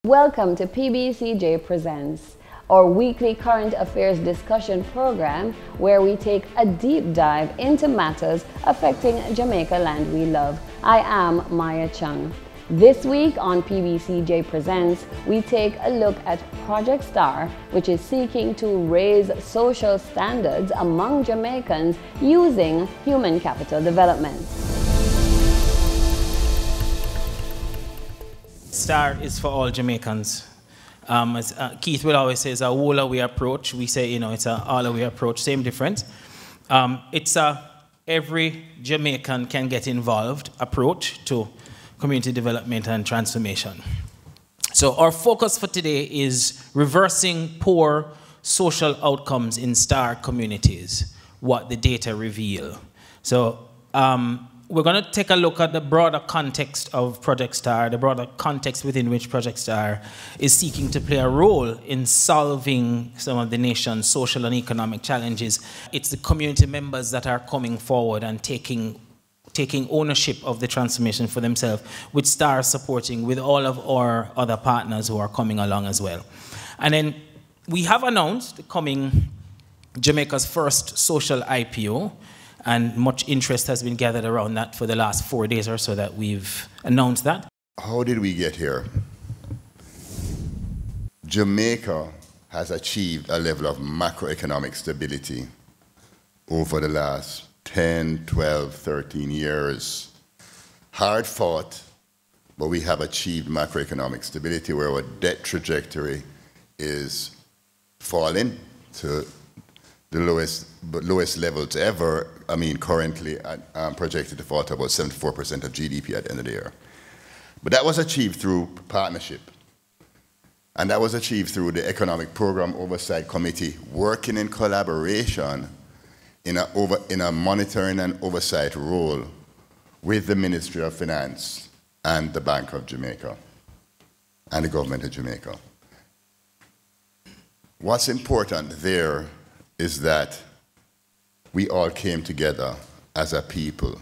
Welcome to PBCJ Presents, our weekly current affairs discussion program where we take a deep dive into matters affecting Jamaica land we love. I am Maya Chung. This week on PBCJ Presents, we take a look at Project STAR, which is seeking to raise social standards among Jamaicans using human capital development. STAR is for all Jamaicans. As Keith will always say, it's a all-away approach. We say, it's an all-away approach, same difference. It's a every Jamaican can get involved approach to community development and transformation. So our focus for today is reversing poor social outcomes in STAR communities, what the data reveal. So we're going to take a look at the broader context of Project STAR, the broader context within which Project STAR is seeking to play a role in solving some of the nation's social and economic challenges. It's the community members that are coming forward and taking ownership of the transformation for themselves, with STAR supporting with all of our other partners who are coming along as well. And then we have announced coming Jamaica's first social IPO, and much interest has been gathered around that for the last 4 days or so that we've announced that. How did we get here? Jamaica has achieved a level of macroeconomic stability over the last 10, 12, 13 years. Hard fought, but we have achieved macroeconomic stability where our debt trajectory is falling to the lowest levels ever. I mean, currently projected to fall to about 74% of GDP at the end of the year. But that was achieved through partnership. And that was achieved through the Economic Program Oversight Committee working in collaboration in a monitoring and oversight role with the Ministry of Finance and the Bank of Jamaica and the government of Jamaica. What's important there is that we all came together as a people.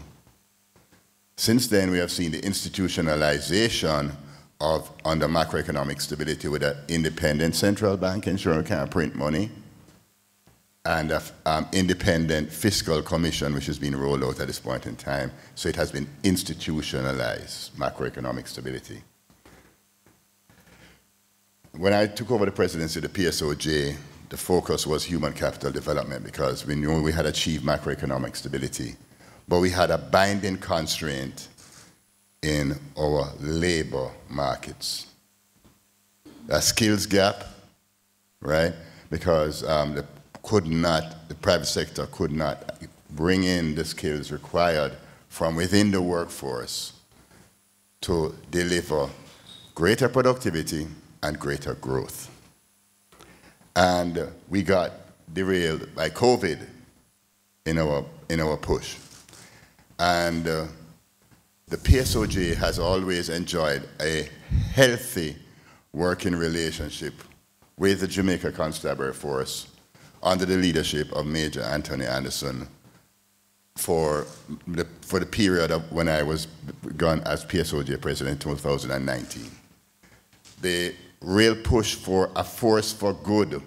Since then, we have seen the institutionalization of under macroeconomic stability with an independent central bank ensuring we can't print money, and an independent fiscal commission which has been rolled out at this point in time. So it has been institutionalized, macroeconomic stability. When I took over the presidency of the PSOJ, the focus was human capital development because we knew we had achieved macroeconomic stability, but we had a binding constraint in our labor markets. A skills gap, right? Because the private sector could not bring in the skills required from within the workforce to deliver greater productivity and greater growth. And we got derailed by COVID in our push. And the PSOJ has always enjoyed a healthy working relationship with the Jamaica Constabulary Force under the leadership of Major Anthony Anderson for the period of when I was gone as PSOJ president in 2019. The real push for a force for good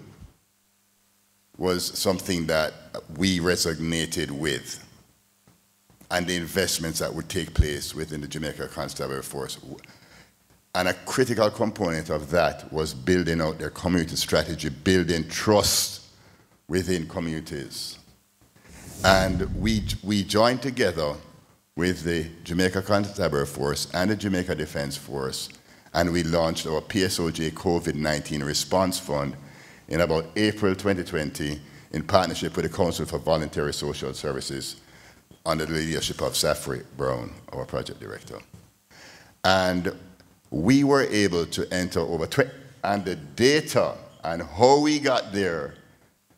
was something that we resonated with, and the investments that would take place within the Jamaica Constabulary Force. And a critical component of that was building out their community strategy, building trust within communities. And we joined together with the Jamaica Constabulary Force and the Jamaica Defense Force, and we launched our PSOJ COVID-19 Response Fund in about April 2020 in partnership with the Council for Voluntary Social Services under the leadership of Safri Brown, our project director. And we were able to enter over 20, and the data and how we got there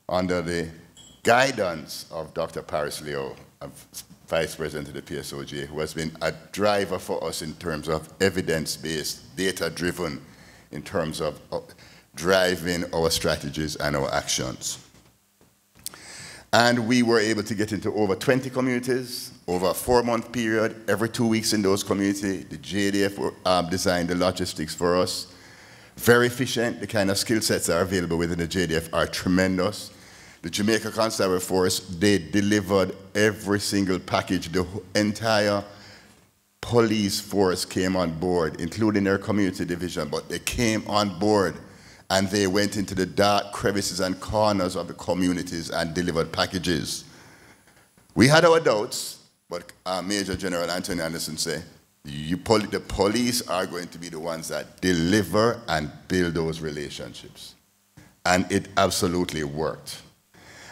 under the guidance of Dr. Paris Leo, Vice President of the PSOJ, who has been a driver for us in terms of evidence-based, data-driven, in terms of driving our strategies and our actions. And we were able to get into over 20 communities over a 4-month period, every 2 weeks in those communities. The JDF designed the logistics for us. Very efficient. The kind of skill sets that are available within the JDF are tremendous. The Jamaica Constabulary Force, they delivered every single package. The entire police force came on board, including their community division, but they came on board and they went into the dark crevices and corners of the communities and delivered packages. We had our doubts, but Major General Anthony Anderson said, the police are going to be the ones that deliver and build those relationships. And it absolutely worked.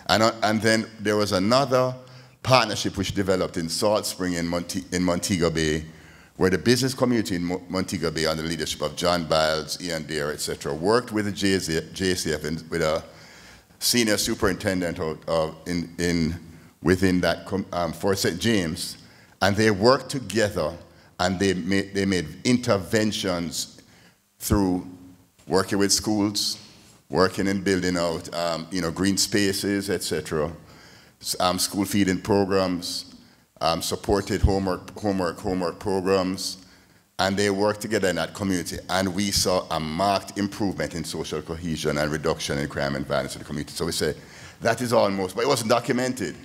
And then there was another partnership which developed in Salt Spring in Montego Bay, where the business community in Montego Bay, under the leadership of John Biles, Ian Dare, etc., worked with the JCF and with a senior superintendent within that for St. James, and they worked together and they made interventions through working with schools, working in building out green spaces, etc., school feeding programs, supported homework programs, and they worked together in that community. And we saw a marked improvement in social cohesion and reduction in crime and violence in the community. So we said, that is almost, but it wasn't documented.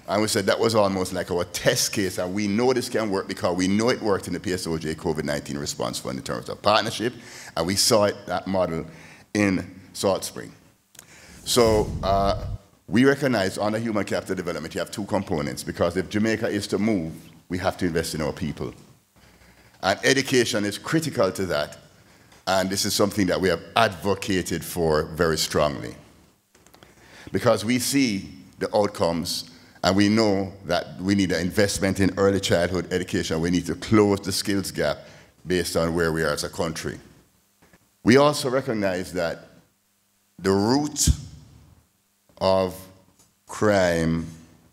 And we said that was almost like our test case, and we know this can work because we know it worked in the PSOJ COVID-19 response fund in terms of partnership, and we saw it, that model, in Salt Spring. So we recognize under human capital development you have two components, because if Jamaica is to move, we have to invest in our people. And education is critical to that, and this is something that we have advocated for very strongly. Because we see the outcomes, and we know that we need an investment in early childhood education. We need to close the skills gap based on where we are as a country. We also recognize that the root of crime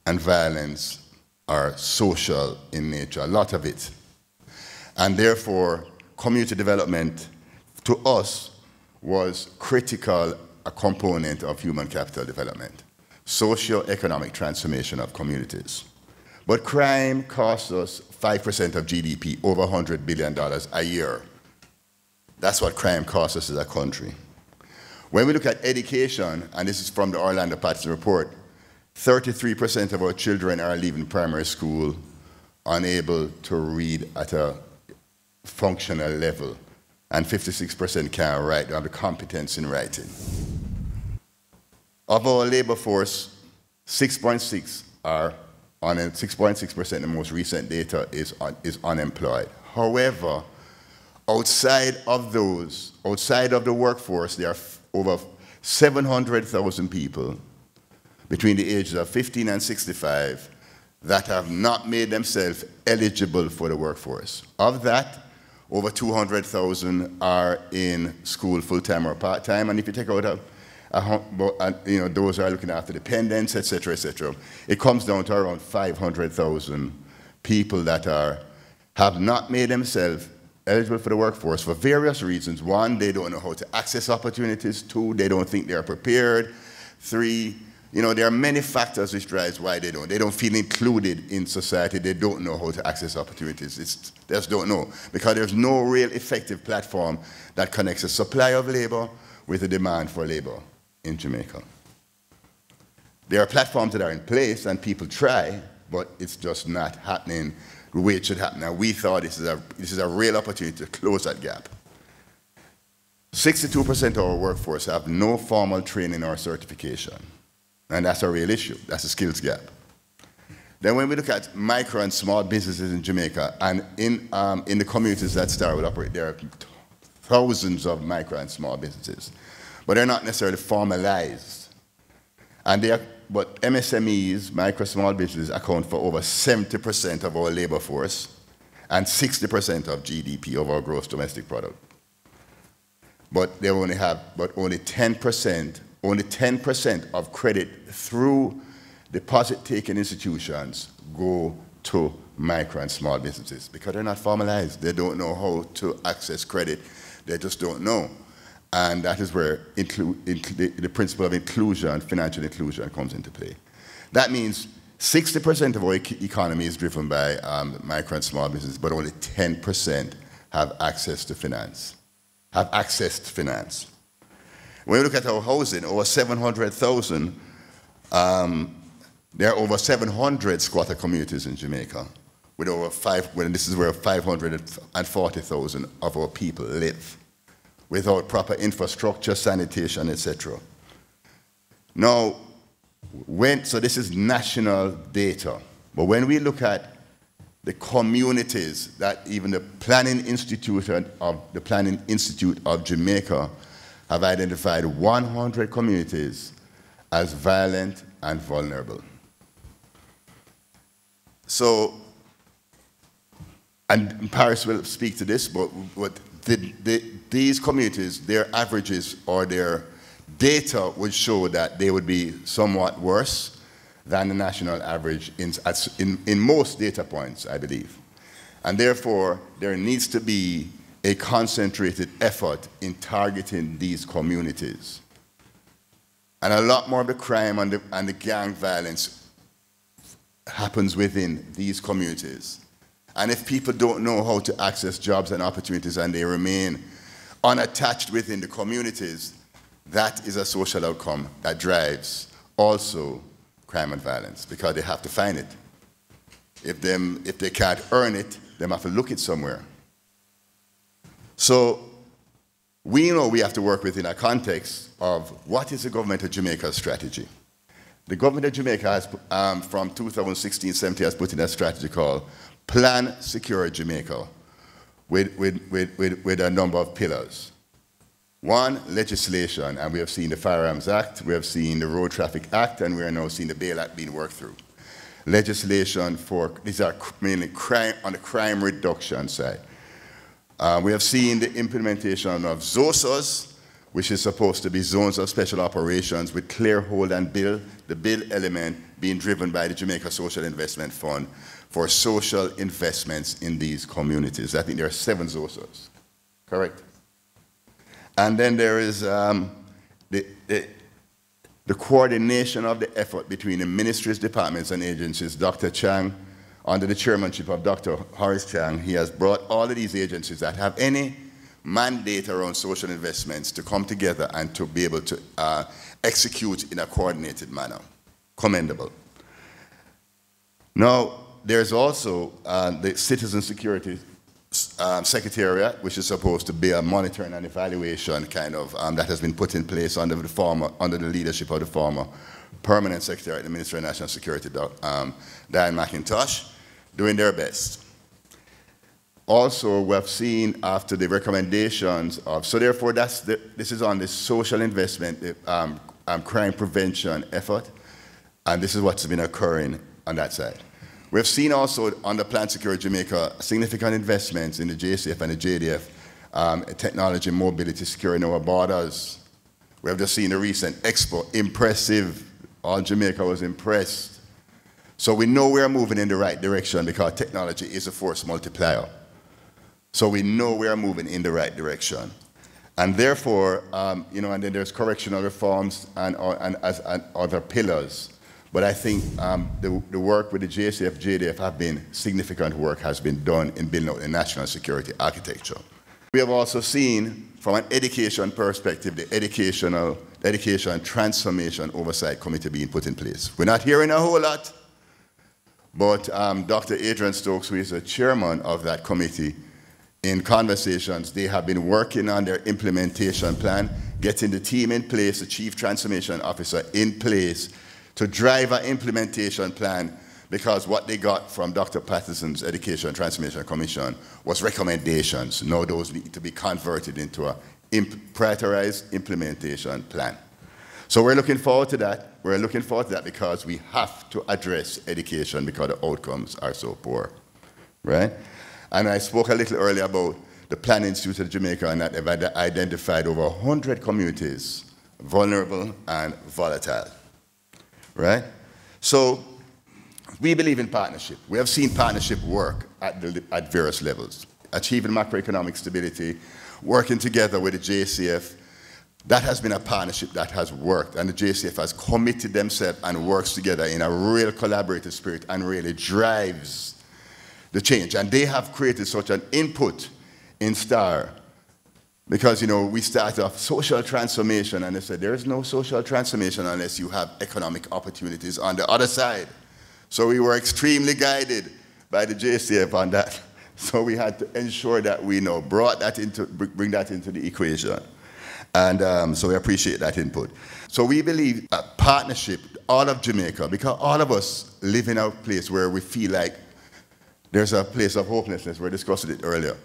and violence are social in nature, a lot of it. And therefore, community development to us was critical, a component of human capital development. Socio-economic transformation of communities. But crime costs us 5% of GDP, over $100 billion a year. That's what crime costs us as a country. When we look at education, and this is from the Orlando Patterson report, 33% of our children are leaving primary school unable to read at a functional level, and 56% can't write, they have the competence in writing. Of our labor force, 6.6 are on 6.6%, the most recent data is unemployed. However, outside of the workforce, there are over 700,000 people between the ages of 15 and 65 that have not made themselves eligible for the workforce. Of that, over 200,000 are in school full-time or part-time, and if you take out those are looking after dependents, etc., etc. It comes down to around 500,000 people that have not made themselves eligible for the workforce for various reasons. One, they don't know how to access opportunities. Two, they don't think they're prepared. Three, there are many factors which drives why they don't feel included in society. They don't know how to access opportunities. They just don't know, because there's no real effective platform that connects the supply of labor with the demand for labor in Jamaica. There are platforms that are in place and people try, but it's just not happening the way it should happen. Now, we thought this is a real opportunity to close that gap. 62% of our workforce have no formal training or certification, and that's a real issue. That's a skills gap. Then when we look at micro and small businesses in Jamaica, and in the communities that Star will operate, there are thousands of micro and small businesses, but they're not necessarily formalized. But MSMEs, micro small businesses, account for over 70% of our labor force and 60% of GDP, of our gross domestic product. But they only 10% of credit through deposit-taking institutions go to micro and small businesses because they're not formalized. They don't know how to access credit. They just don't know. And that is where the principle of inclusion, financial inclusion, comes into play. That means 60% of our economy is driven by micro and small businesses, but only 10% have access to finance, have access to finance. When we look at our housing, over 700,000, there are over 700 squatter communities in Jamaica, with over this is where 540,000 of our people live, without proper infrastructure, sanitation, etc. Now, so this is national data, but when we look at the communities that even the Planning Institute of Jamaica have identified 100 communities as violent and vulnerable. So, and Paris will speak to this, but these communities, their averages or their data would show that they would be somewhat worse than the national average in most data points, I believe. And therefore, there needs to be a concentrated effort in targeting these communities. And a lot more of the crime and the gang violence happens within these communities. And if people don't know how to access jobs and opportunities and they remain unattached within the communities, that is a social outcome that drives also crime and violence, because they have to find it. If they can't earn it, they have to look it somewhere. So we know we have to work within a context of what is the government of Jamaica's strategy. The government of Jamaica has, from 2016-17, has put in a strategy called Plan Secure Jamaica with a number of pillars. One, legislation, and we have seen the Firearms Act, we have seen the Road Traffic Act, and we are now seeing the Bail Act being worked through. Legislation for, these are mainly crime, on the crime reduction side. We have seen the implementation of ZOSOs, which is supposed to be zones of special operations with clear hold and bill, the bill element being driven by the Jamaica Social Investment Fund for social investments in these communities. I think there are 7 ZOSOs, correct? And then there is the coordination of the effort between the ministries, departments, and agencies. Dr. Chang, under the chairmanship of Dr. Horace Chang, he has brought all of these agencies that have any mandate around social investments to come together and to be able to execute in a coordinated manner. Commendable. Now, there's also the Citizen Security Secretariat, which is supposed to be a monitoring and evaluation kind of, that has been put in place under the leadership of the former permanent secretary at the Ministry of National Security, Diane McIntosh, doing their best. Also, we have seen after the recommendations of, so therefore this is on the social investment, crime prevention effort, and this is what's been occurring on that side. We have seen also on the Plan Secure Jamaica significant investments in the JCF and the JDF, technology, mobility, securing our borders. We have just seen the recent expo, impressive. All Jamaica was impressed. So we know we are moving in the right direction because technology is a force multiplier. So we know we are moving in the right direction. And therefore, you know, and then there's correctional reforms and other pillars. But I think the work with the JCF, JDF have been, significant work has been done in building out the national security architecture. We have also seen, from an education perspective, the Education Transformation Oversight Committee being put in place. We're not hearing a whole lot, but Dr. Adrian Stokes, who is the chairman of that committee, in conversations, they have been working on their implementation plan, getting the team in place, the Chief Transformation Officer in place, to drive an implementation plan, because what they got from Dr. Patterson's Education Transformation Commission was recommendations. Now those need to be converted into a prioritized implementation plan. So we're looking forward to that. We're looking forward to that because we have to address education because the outcomes are so poor, right? And I spoke a little earlier about the Planning Institute of Jamaica, and that they've identified over 100 communities, vulnerable and volatile. Right? So we believe in partnership. We have seen partnership work at various levels. Achieving macroeconomic stability, working together with the JCF, that has been a partnership that has worked, and the JCF has committed themselves and works together in a real collaborative spirit and really drives the change. And they have created such an input in STAR Because, you know, we started off social transformation, and they said there is no social transformation unless you have economic opportunities on the other side. So we were extremely guided by the JCF on that. So we had to ensure that we bring that into the equation. And so we appreciate that input. So we believe a partnership, all of Jamaica, because all of us live in a place where we feel like there's a place of hopelessness. We discussed it earlier.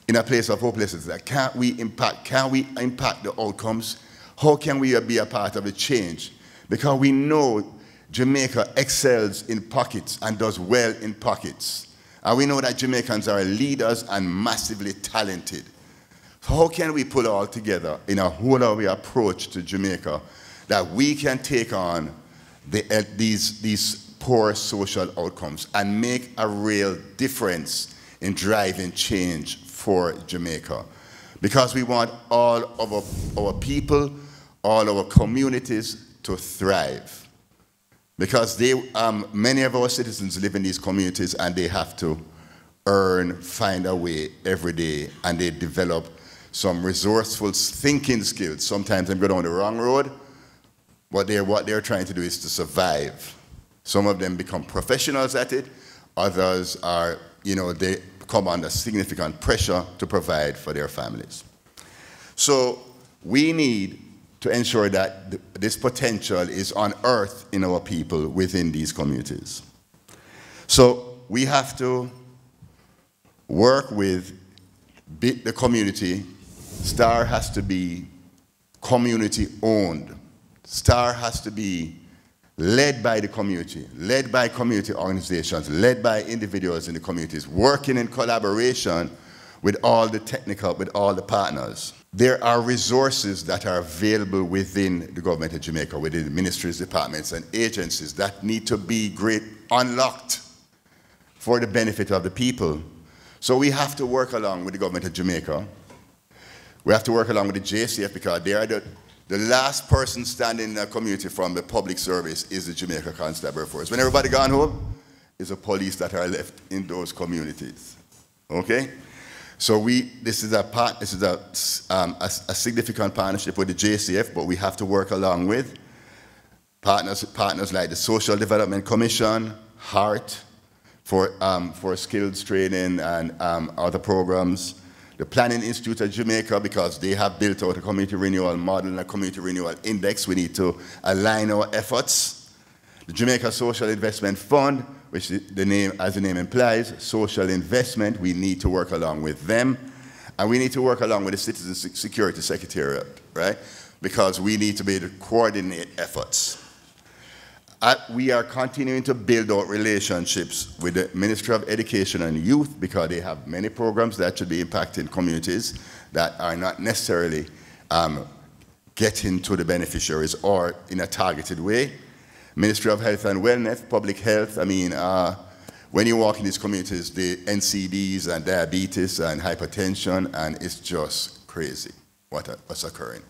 In a place of hopelessness, that can we impact the outcomes? How can we be a part of the change? Because we know Jamaica excels in pockets and does well in pockets. And we know that Jamaicans are leaders and massively talented. So how can we pull it all together in a whole-of-way approach to Jamaica that we can take on these poor social outcomes and make a real difference in driving change for Jamaica? Because we want all of our people, all our communities to thrive. Because many of our citizens live in these communities and they have to find a way every day, and they develop some resourceful thinking skills. Sometimes they go down the wrong road, but what they're trying to do is to survive. Some of them become professionals at it, others are, they come under significant pressure to provide for their families. So we need to ensure that this potential is unearthed in our people within these communities. So we have to work with the community. STAR has to be community-owned. STAR has to be led by the community, led by community organizations, led by individuals in the communities, working in collaboration with all the partners. There are resources that are available within the government of Jamaica, within the ministries, departments, and agencies that need to be unlocked for the benefit of the people. So we have to work along with the government of Jamaica. We have to work along with the JCF, because they are the last person standing in the community from the public service is the Jamaica Constabulary Force. When everybody gone home, it's the police that are left in those communities. Okay? So this is a significant partnership with the JCF, but we have to work along with partners like the Social Development Commission, HEART, for skills training and other programs, the Planning Institute of Jamaica, because they have built out a community renewal model and a community renewal index. We need to align our efforts. The Jamaica Social Investment Fund, which as the name implies, social investment, we need to work along with them. And we need to work along with the Citizen Security Secretariat, right? Because we need to be able to coordinate efforts. We are continuing to build out relationships with the Ministry of Education and Youth, because they have many programs that should be impacting communities that are not necessarily getting to the beneficiaries or in a targeted way. Ministry of Health and Wellness, Public Health, when you walk in these communities, the NCDs and diabetes and hypertension, and it's just crazy what's occurring.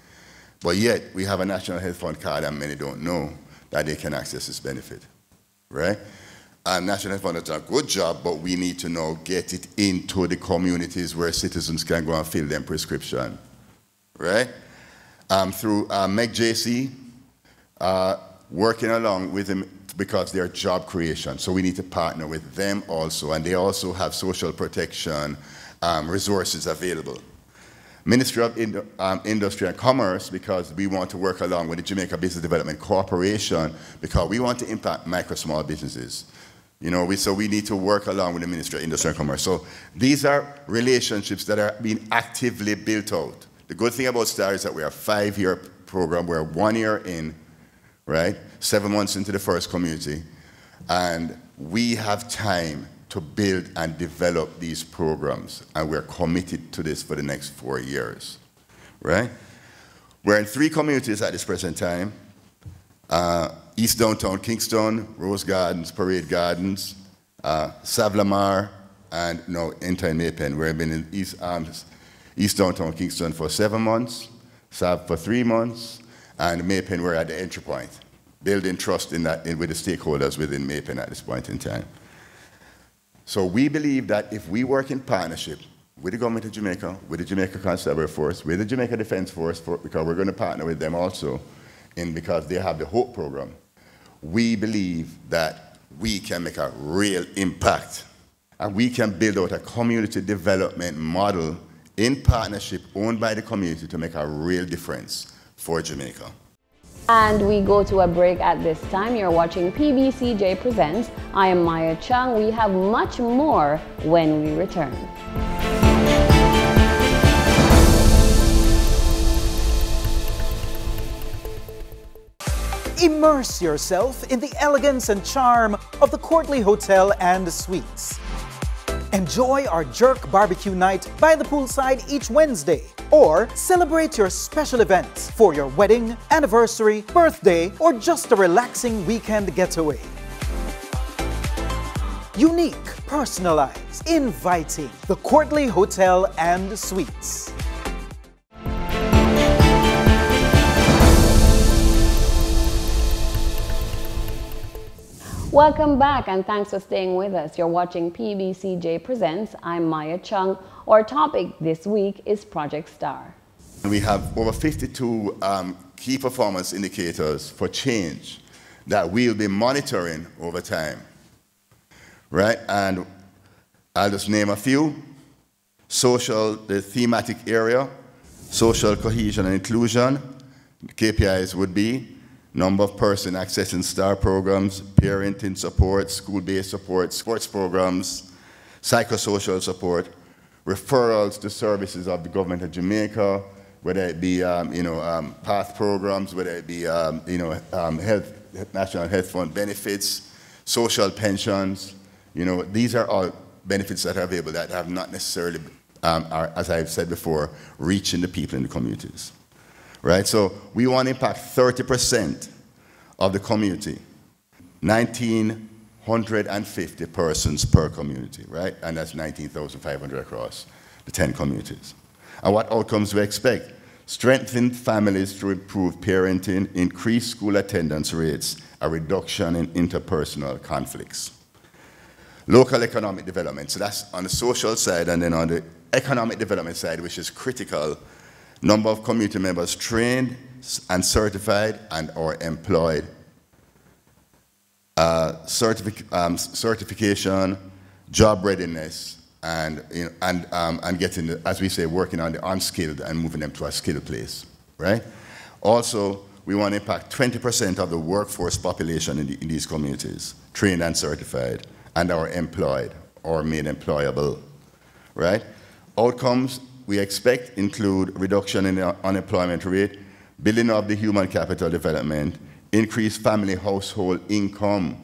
But yet, we have a National Health Fund card and many don't know that they can access this benefit, right? And National Health Fund has done a good job, but we need to now get it into the communities where citizens can go and fill them prescription, right? Through MEGJC, working along with them because they're job creation. So we need to partner with them also, and they also have social protection resources available. Ministry of Industry and Commerce, because we want to work along with the Jamaica Business Development Corporation, because we want to impact micro small businesses. So we need to work along with the Ministry of Industry and Commerce. So these are relationships that are being actively built out. The good thing about STAR is that we are a 5-year program. We're 1 year in, right? 7 months into the first community. And we have time to build and develop these programs, and we're committed to this for the next 4 years, right? We're in 3 communities at this present time: East Downtown Kingston, Rose Gardens, Parade Gardens, Savlamar, and now entering Maypen. We've been in East Downtown Kingston for 7 months, Sav for 3 months, and Maypen we're at the entry point, building trust with the stakeholders within Maypen at this point in time. So we believe that if we work in partnership, with the government of Jamaica, with the Jamaica Constabulary Force, with the Jamaica Defense Force, because we're going to partner with them also, because they have the HOPE program. We believe that we can make a real impact, and we can build out a community development model in partnership owned by the community to make a real difference for Jamaica. And we go to a break at this time. You're watching PBCJ Presents. I am Maya Chung. We have much more when we return. Immerse yourself in the elegance and charm of the Courtly Hotel and Suites. Enjoy our jerk barbecue night by the poolside each Wednesday, or celebrate your special events for your wedding, anniversary, birthday, or just a relaxing weekend getaway. Unique, personalized, inviting. The Courtly Hotel and Suites. Welcome back, and thanks for staying with us. You're watching PBCJ Presents. I'm Maya Chung. Our topic this week is Project STAR. We have over 52 key performance indicators for change that we'll be monitoring over time, right? And I'll just name a few. Social, the thematic area, social cohesion and inclusion. The KPIs would be number of persons accessing STAR programs, parenting support, school-based support, sports programs, psychosocial support, referrals to services of the government of Jamaica, whether it be PATH programs, whether it be National Health Fund benefits, social pensions. These are all benefits that are available that have not necessarily, as I've said before, reaching the people in the communities. Right, so we want to impact 30% of the community, 1,950 persons per community, right? And that's 19,500 across the 10 communities. And what outcomes we expect? Strengthen families through improved parenting, increased school attendance rates, a reduction in interpersonal conflicts. Local economic development, so that's on the social side, and then on the economic development side, which is critical, number of community members trained and certified and or employed. Certification, job readiness, and getting, as we say, working on the unskilled and moving them to a skilled place, right? Also, we want to impact 20% of the workforce population in these communities, trained and certified, and are employed or made employable, right? Outcomes we expect include reduction in the unemployment rate, building of the human capital development, increased family household income,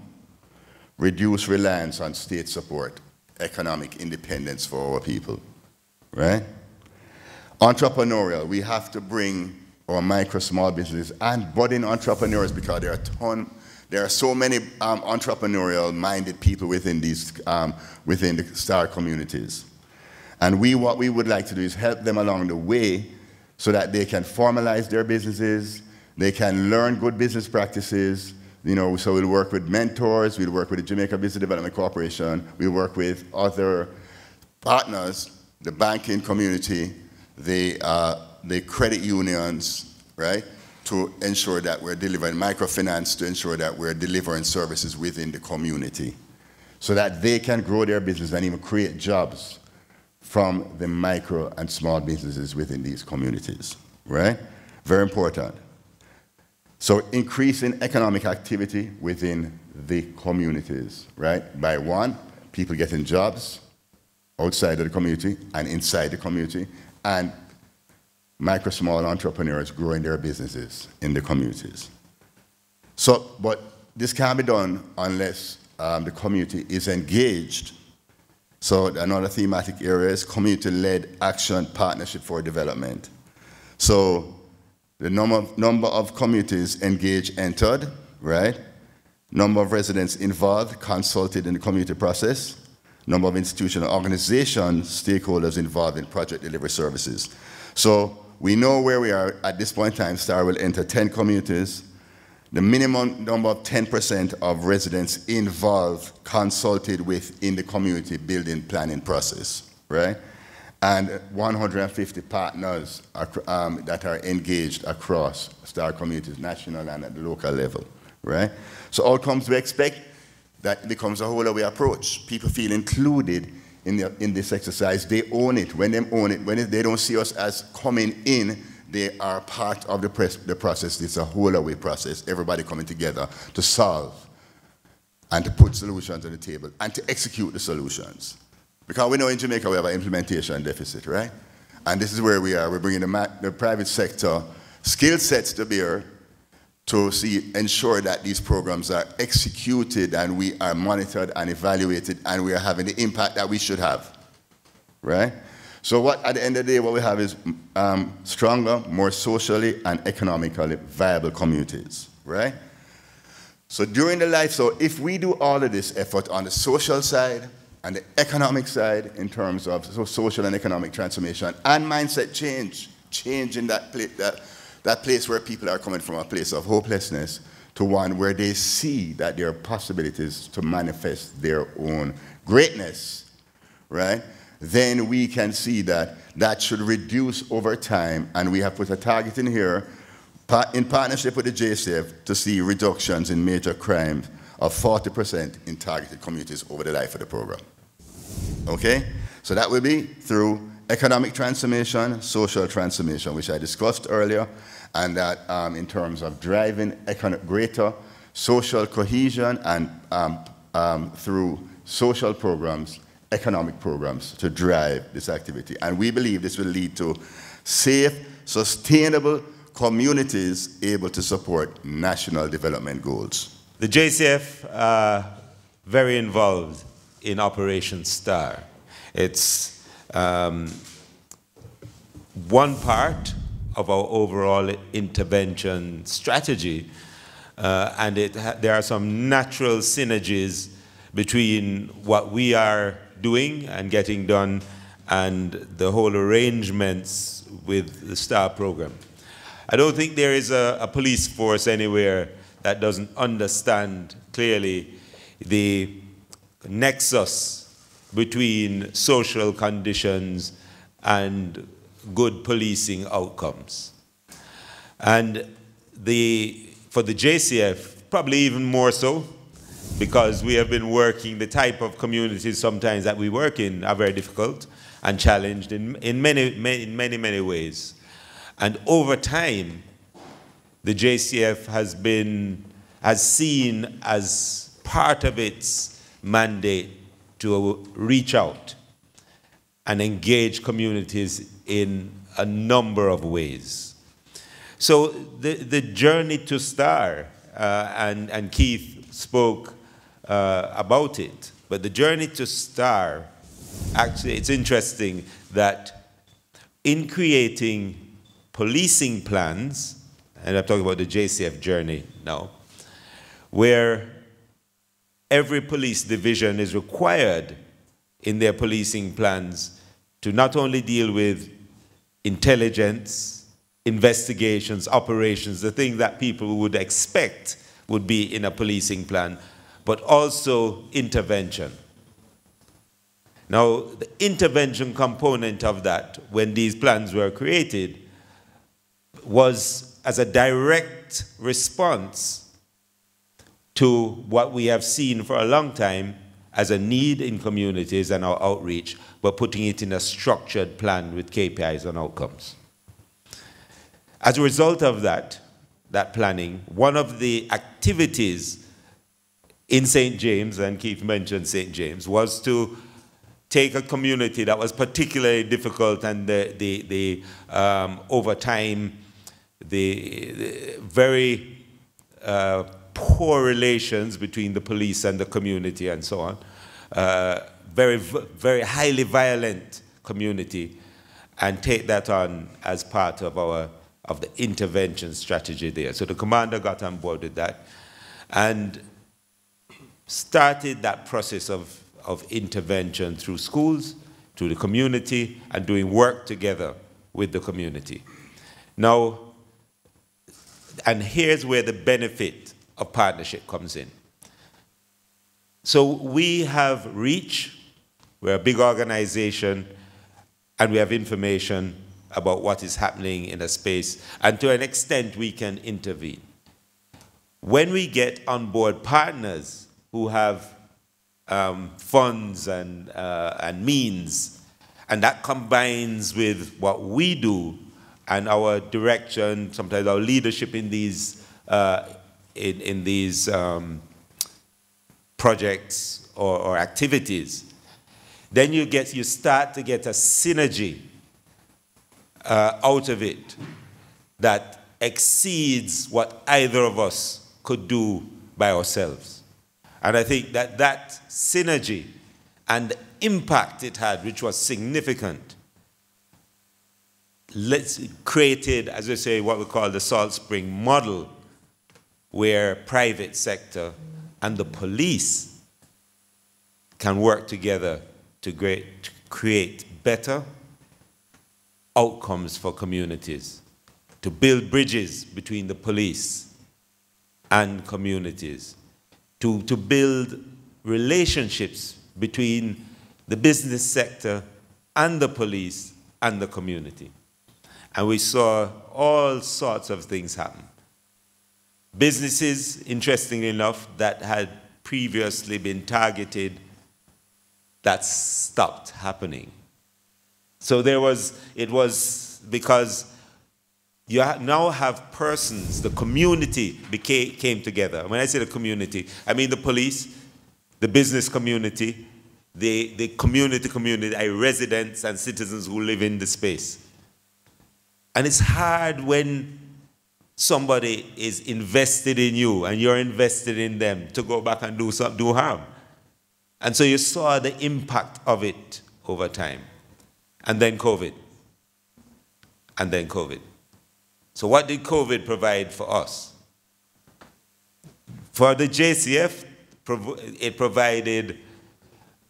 reduce reliance on state support, economic independence for our people, right? Entrepreneurial, we have to bring our micro, small businesses and budding entrepreneurs, because there are so many entrepreneurial-minded people within these, within the STAR communities. And what we would like to do is help them along the way so that they can formalize their businesses, they can learn good business practices, so we'll work with mentors, we'll work with the Jamaica Business Development Corporation, we'll work with other partners, the banking community, the credit unions, right, to ensure that we're delivering microfinance, to ensure that we're delivering services within the community so that they can grow their business and even create jobs from the micro and small businesses within these communities, right? Very important. So increasing economic activity within the communities, right? By one, people getting jobs outside of the community and inside the community, and micro, small entrepreneurs growing their businesses in the communities. So, but this can't be done unless the community is engaged. So another thematic area is community-led action partnership for development. So the number of communities engaged entered, right? Number of residents involved, consulted in the community process. Number of institutional organizations, stakeholders involved in project delivery services. So we know where we are at this point in time. STAR will enter 10 communities. The minimum number of 10% of residents involved, consulted with in the community building planning process, right? and 150 partners that are engaged across STAR communities, national and at the local level, right? So outcomes we expect, that becomes a whole way approach. People feel included in this exercise. They own it. When they own it, they don't see us as coming in, they are part of the process. It's a whole way process, everybody coming together to solve and to put solutions on the table and to execute the solutions. Because we know in Jamaica we have an implementation deficit, right? And this is where we are. We're bringing the private sector skill sets to bear to ensure that these programs are executed and we are monitored and evaluated and we are having the impact that we should have, right? So what, at the end of the day, what we have is stronger, more socially and economically viable communities, right? So during the life, so if we do all of this effort on the social side and the economic side in terms of social and economic transformation and mindset change in that place where people are coming from a place of hopelessness to one where they see that there are possibilities to manifest their own greatness, right? Then we can see that that should reduce over time, and we have put a target in here in partnership with the JCF to see reductions in major crimes of 40% in targeted communities over the life of the program. Okay? So that will be through economic transformation, social transformation, which I discussed earlier, and that in terms of driving greater social cohesion and through social programs, economic programs to drive this activity. And we believe this will lead to safe, sustainable communities able to support national development goals. The JCF are very involved in Operation STAR. It's one part of our overall intervention strategy, and there are some natural synergies between what we are doing and getting done and the whole arrangements with the STAR program. I don't think there is a police force anywhere that doesn't understand clearly the nexus between social conditions and good policing outcomes. And for the JCF, probably even more so, because we have been working, the type of communities sometimes that we work in are very difficult and challenged in many ways. And over time, the JCF has seen as part of its mandate to reach out and engage communities in a number of ways. So the journey to STAR, and Keith spoke about it, but the journey to STAR, actually it's interesting that in creating policing plans, and I'm talking about the JCF journey now, where every police division is required in their policing plans to not only deal with intelligence, investigations, operations, the thing that people would expect would be in a policing plan, but also intervention. Now, the intervention component of that, when these plans were created, was as a direct response to what we have seen for a long time as a need in communities and our outreach, but putting it in a structured plan with KPIs and outcomes. As a result of that planning, one of the activities in St. James, and Keith mentioned St. James, was to take a community that was particularly difficult and over time, the very poor relations between the police and the community and so on, very highly violent community, and take that on as part of the intervention strategy there. So the commander got on board with that and started that process of intervention through schools, through the community, and doing work together with the community. Now, and here's where the benefit of partnership comes in. So we have reach, we're a big organization, and we have information about what is happening in a space, and to an extent we can intervene. When we get on board partners who have funds and means, and that combines with what we do and our direction, sometimes our leadership in these projects or activities, then you start to get a synergy out of it that exceeds what either of us could do by ourselves. And I think that that synergy and the impact it had, which was significant, created, as I say, what we call the Salt Spring model, where private sector and the police can work together to create better outcomes for communities, to build bridges between the police and communities, to build relationships between the business sector and the police and the community. And we saw all sorts of things happen. Businesses, interestingly enough, that had previously been targeted, that stopped happening. So it was because you now have persons, the community came together. When I say the community, I mean the police, the business community, the community, residents and citizens who live in the space. And it's hard when somebody is invested in you and you're invested in them to go back and do harm. And so you saw the impact of it over time. And then COVID. And then COVID. So what did COVID provide for us? For the JCF, it provided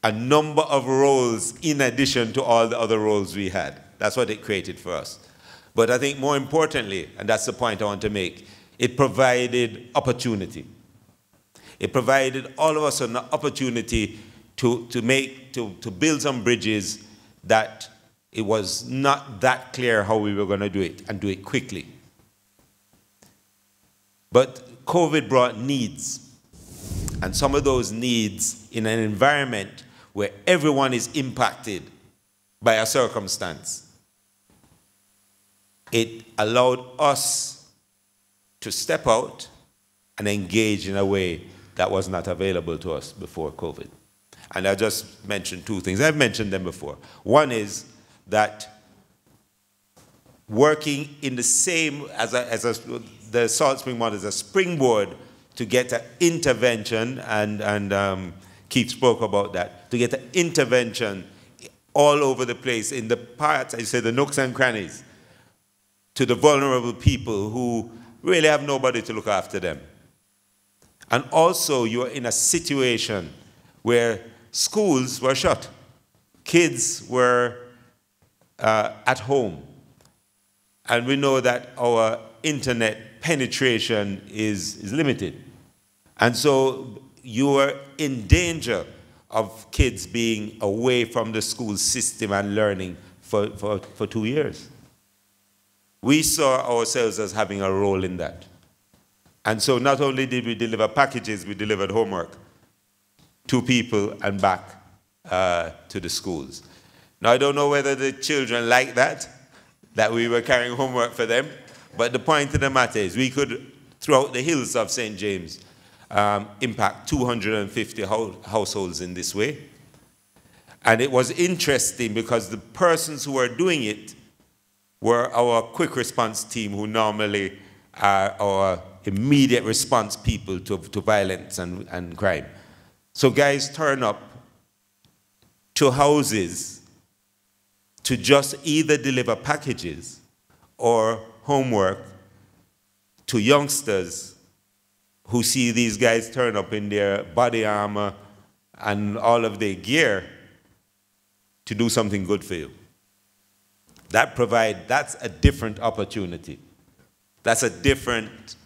a number of roles in addition to all the other roles we had. That's what it created for us. But I think more importantly, and that's the point I want to make, it provided opportunity. It provided all of us an opportunity to build some bridges that it was not that clear how we were going to do it, and do it quickly. But COVID brought needs, and some of those needs in an environment where everyone is impacted by a circumstance. It allowed us to step out and engage in a way that was not available to us before COVID. And I just mentioned two things. I've mentioned them before. One is that working in the same, the Salt Spring model is a springboard to get an intervention, and Keith spoke about that, to get an intervention all over the place in the parts, I say the nooks and crannies, to the vulnerable people who really have nobody to look after them. And also you're in a situation where schools were shut. Kids were at home. And we know that our internet penetration is limited. And so you are in danger of kids being away from the school system and learning for 2 years. We saw ourselves as having a role in that. And so not only did we deliver packages, we delivered homework to people and back to the schools. Now, I don't know whether the children liked that we were carrying homework for them, but the point of the matter is we could, throughout the hills of St. James, impact 250 households in this way. And it was interesting because the persons who were doing it were our quick response team, who normally are our immediate response people to violence and crime. So guys turn up to houses to just either deliver packages or homework to youngsters who see these guys turn up in their body armor and all of their gear to do something good for you. That's a different opportunity. That's a different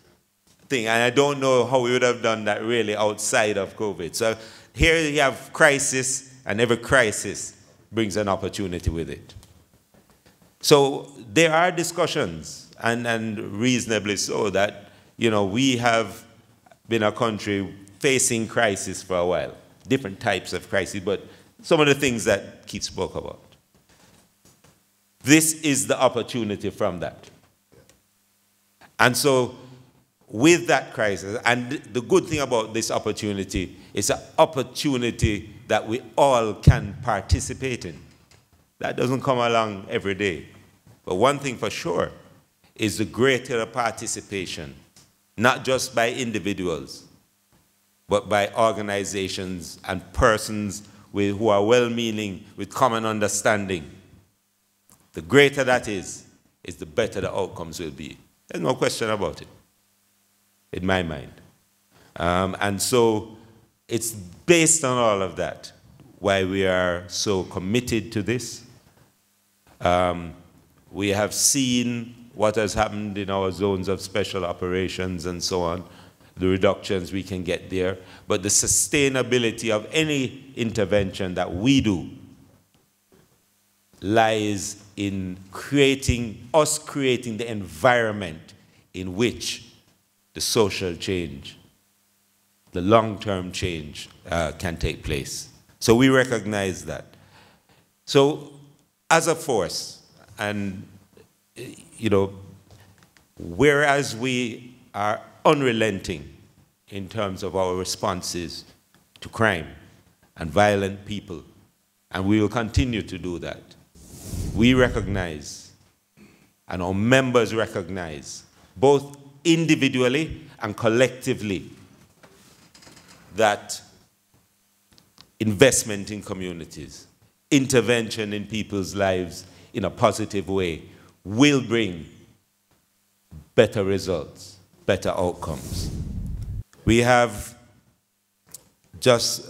thing. And I don't know how we would have done that really outside of COVID. So here you have crisis, and every crisis brings an opportunity with it. So there are discussions, and reasonably so, that, you know, we have been a country facing crisis for a while, different types of crises, but some of the things that Keith spoke about. This is the opportunity from that. And so with that crisis, and the good thing about this opportunity, it's an opportunity that we all can participate in. That doesn't come along every day. But one thing for sure is the greater participation, not just by individuals, but by organizations and persons who are well-meaning, with common understanding. The greater that is the better the outcomes will be. There's no question about it, in my mind. And so it's based on all of that why we are so committed to this. We have seen what has happened in our zones of special operations and so on, the reductions we can get there, but the sustainability of any intervention that we do lies in creating the environment in which the social change, the long-term change can take place. So we recognize that. So as a force, and you know, whereas we are unrelenting in terms of our responses to crime and violent people, and we will continue to do that, we recognize, and our members recognize, both individually and collectively, that investment in communities, intervention in people's lives in a positive way will bring better results, better outcomes. We have just,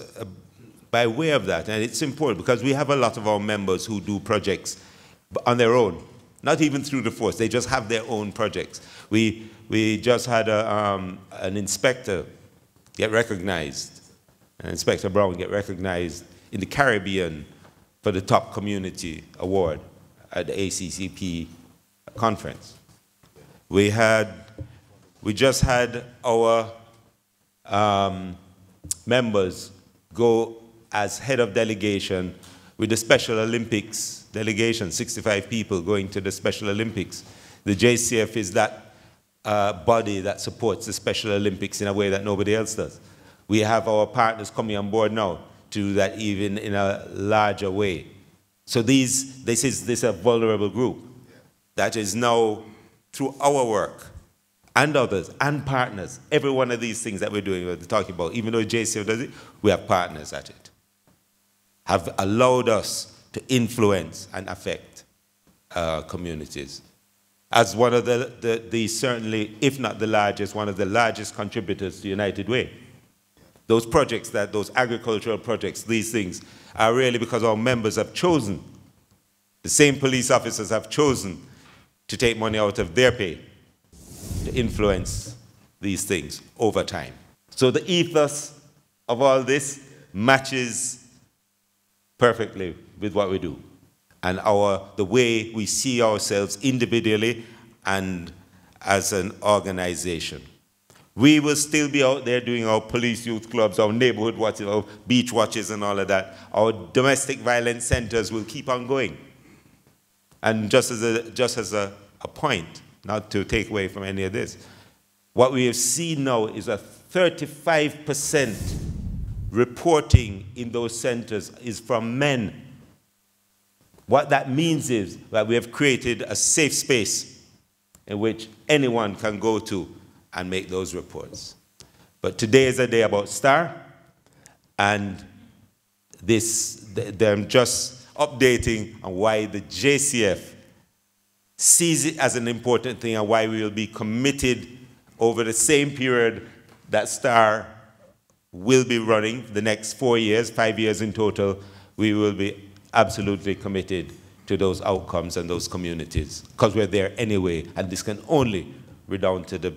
by way of that, and it's important because we have a lot of our members who do projects on their own, not even through the force, they just have their own projects. We just had an inspector get recognized, Inspector Brown get recognized in the Caribbean for the top community award at the ACCP conference. We just had our members go as head of delegation with the Special Olympics delegation, 65 people going to the Special Olympics. The JCF is that body that supports the Special Olympics in a way that nobody else does. We have our partners coming on board now to do that even in a larger way. So this is a vulnerable group that is now, through our work and others and partners, every one of these things that we're doing, we're talking about, even though JCF does it, we have partners at it, have allowed us to influence and affect communities. As one of the certainly, if not the largest, one of the largest contributors to United Way. Those projects, those agricultural projects, these things, are really because our members have chosen, the same police officers have chosen to take money out of their pay to influence these things over time. So the ethos of all this matches perfectly with what we do and the way we see ourselves individually and as an organization. We will still be out there doing our police youth clubs, our neighborhood watches, our beach watches and all of that. Our domestic violence centers will keep on going. And just as a point, not to take away from any of this, what we have seen now is a 35% reporting in those centers is from men. What that means is that we have created a safe space in which anyone can go to and make those reports. But today is a day about STAR, and I'm just updating on why the JCF sees it as an important thing and why we will be committed over the same period that STAR will be running, the next 4 years, 5 years in total. We will be absolutely committed to those outcomes and those communities because we're there anyway, and this can only redound to the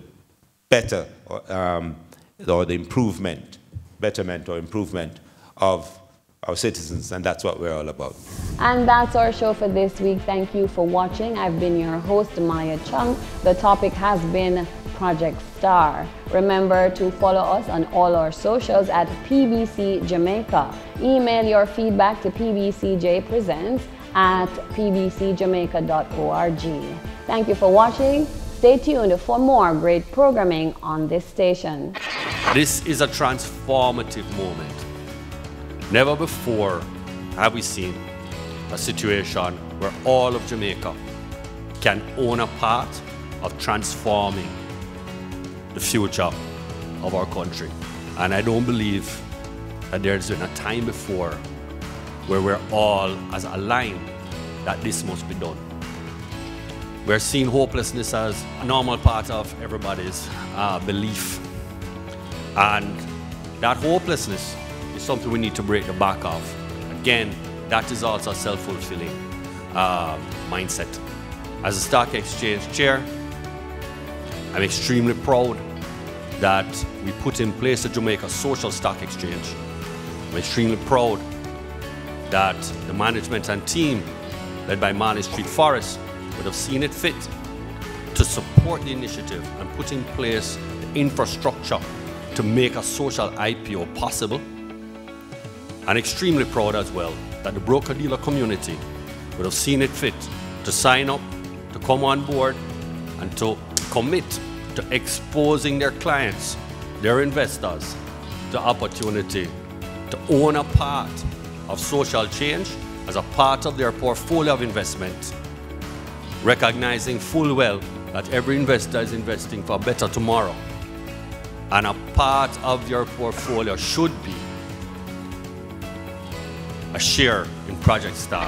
better or the improvement, betterment or improvement of our citizens, and that's what we're all about. And that's our show for this week. Thank you for watching. I've been your host, Maya Chung. The topic has been Project Star. Remember to follow us on all our socials at PBCJamaica. Email your feedback to pbcjpresents@pbcjamaica.org. Thank you for watching. Stay tuned for more great programming on this station. This is a transformative moment. Never before have we seen a situation where all of Jamaica can own a part of transforming the future of our country. And I don't believe that there's been a time before where we're all as aligned that this must be done. We're seeing hopelessness as a normal part of everybody's belief. And that hopelessness is something we need to break the back of. Again, that is also a self-fulfilling mindset. As a stock exchange chair, I'm extremely proud that we put in place the Jamaica Social Stock Exchange. I'm extremely proud that the management and team led by Marley Street Forest would have seen it fit to support the initiative and put in place the infrastructure to make a social IPO possible. And extremely proud as well that the broker-dealer community would have seen it fit to sign up, to come on board, and to commit to exposing their clients, their investors, the opportunity to own a part of social change as a part of their portfolio of investment, recognizing full well that every investor is investing for a better tomorrow, and a part of your portfolio should be a share in Project Star.